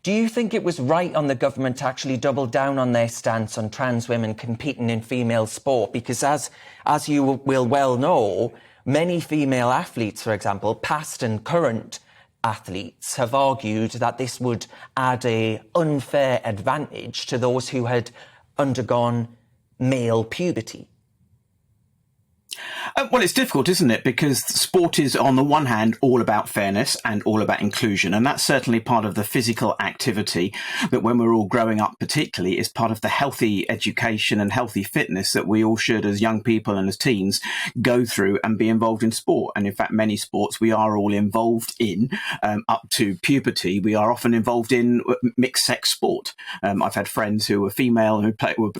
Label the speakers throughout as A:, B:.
A: Do you think it was right on the government to actually double down on their stance on trans women competing in female sport? Because as you will well know, many female athletes, for example, past and current athletes, have argued that this would add an unfair advantage to those who had undergone male puberty.
B: Well, it's difficult, isn't it? Because sport is, on the one hand, all about fairness and all about inclusion. And that's certainly part of the physical activity that when we're all growing up, particularly, is part of the healthy education and healthy fitness that we all should, as young people and as teens, go through and be involved in sport. And in fact, many sports we are all involved in up to puberty. We are often involved in mixed sex sport. I've had friends who were female who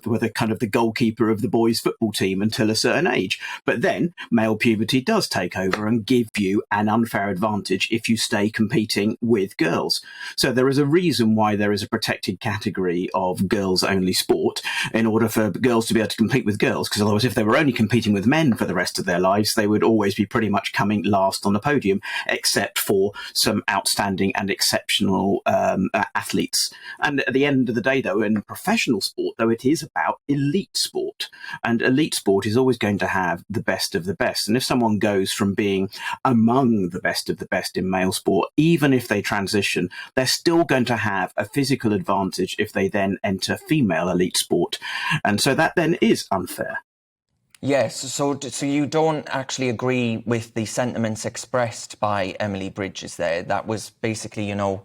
B: were the kind of the goalkeeper of the boys' football team until a certain age. But then male puberty does take over and give you an unfair advantage if you stay competing with girls. So there is a reason why there is a protected category of girls-only sport in order for girls to be able to compete with girls, because otherwise if they were only competing with men for the rest of their lives, they would always be pretty much coming last on the podium, except for some outstanding and exceptional athletes. And at the end of the day, though, in professional sport, though, it is about elite sport. And elite sport is always going to have the best of the best. And if someone goes from being among the best of the best in male sport, even if they transition, they're still going to have a physical advantage if they then enter female elite sport. And so that then is unfair.
A: Yes, so you don't actually agree with the sentiments expressed by Emily Bridges there. That was basically, the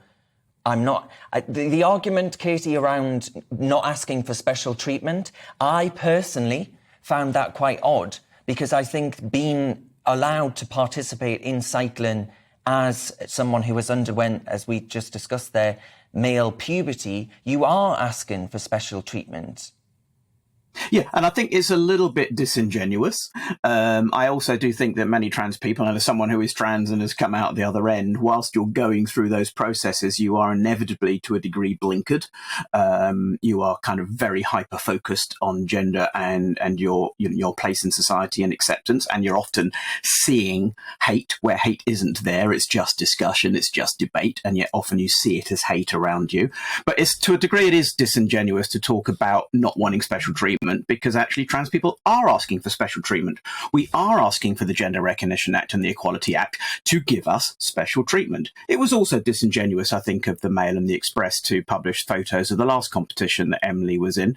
A: argument, Katie, around not asking for special treatment, I personally found that quite odd, because I think being allowed to participate in cycling as someone who has underwent, as we just discussed there, male puberty, you are asking for special treatment.
B: Yeah, and I think it's a little bit disingenuous. I also do think that many trans people, and as someone who is trans and has come out the other end, whilst you're going through those processes, you are inevitably, to a degree, blinkered. You are kind of very hyper-focused on gender and your place in society and acceptance, and you're often seeing hate where hate isn't there. It's just discussion, it's just debate, and yet often you see it as hate around you. But to a degree, it is disingenuous to talk about not wanting special treatment, because actually trans people are asking for special treatment. We are asking for the Gender Recognition Act and the Equality Act to give us special treatment. It was also disingenuous, I think, of the Mail and the Express to publish photos of the last competition that Emily was in,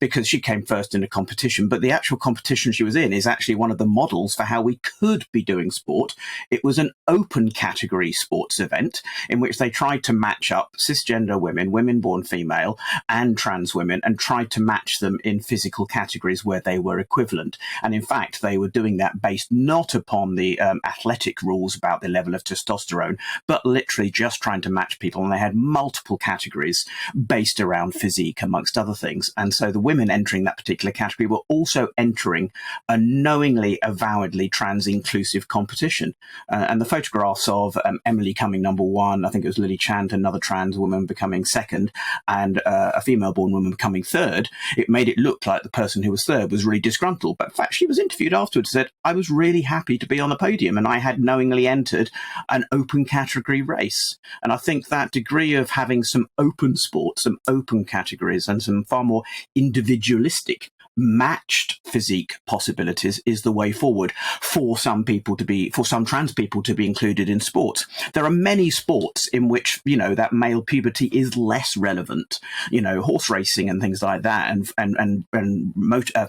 B: because she came first in a competition. But the actual competition she was in is actually one of the models for how we could be doing sport. It was an open category sports event in which they tried to match up cisgender women, women born female, and trans women, and tried to match them in physical categories where they were equivalent. And in fact, they were doing that based not upon the athletic rules about the level of testosterone, but literally just trying to match people. And they had multiple categories based around physique, amongst other things. And so the women entering that particular category were also entering a knowingly, avowedly trans-inclusive competition. And the photographs of Emily coming number one, I think it was Lily Chant, another trans woman, becoming second, and a female-born woman becoming third, it made it look like the person who was third was really disgruntled. But in fact, she was interviewed afterwards, said, I was really happy to be on the podium and I had knowingly entered an open category race. And I think that degree of having some open sports, some open categories, and some far more individualistic matched physique possibilities is the way forward for some trans people to be included in sports. There are many sports in which, that male puberty is less relevant, horse racing and things like that, and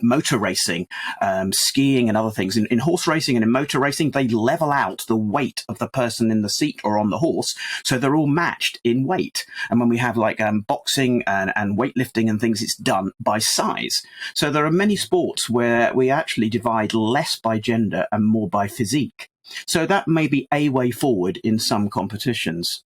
B: motor racing, skiing and other things. In horse racing and in motor racing, they level out the weight of the person in the seat or on the horse, so they're all matched in weight. And when we have boxing and weightlifting and things, it's done by size. So there are many sports where we actually divide less by gender and more by physique. So that may be a way forward in some competitions.